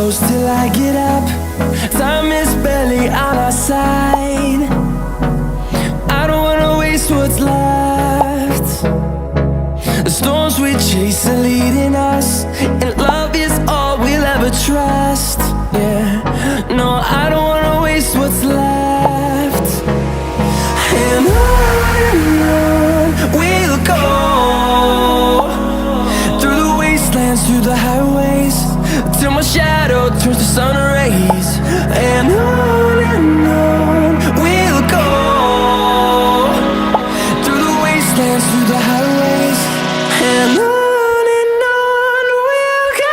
close till I get up. Time is barely on our side. I don't wanna waste what's left. The storms we chase are leading us, and love is all we'll ever trust. Yeah, no, I don't wanna waste what's left. And on we'll go, through the wastelands, through the highways, till my shadow turns to sun rays. And on we'll go, through the wastelands, through the highways, and on we'll go.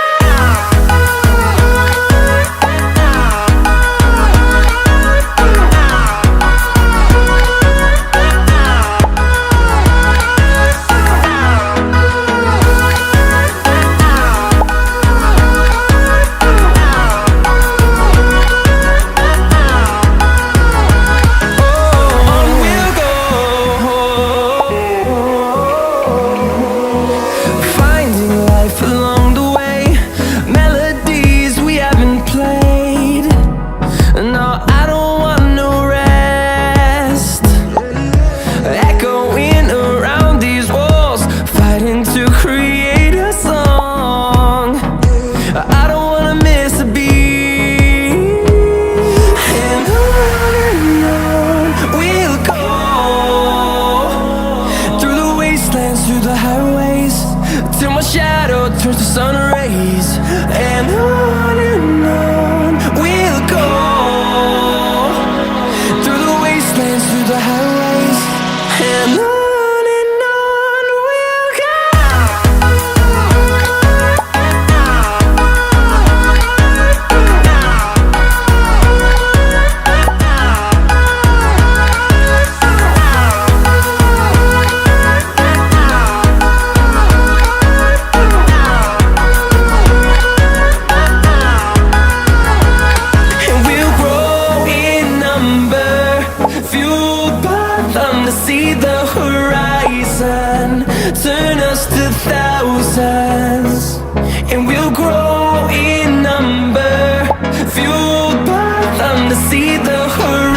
Through the highways, till my shadow turns to sun rays. And on we'll go, through the wastelands, through the highways, and on we'll go. See the horizon turn us to thousands, and we'll grow in number, fueled by them to see the horizon.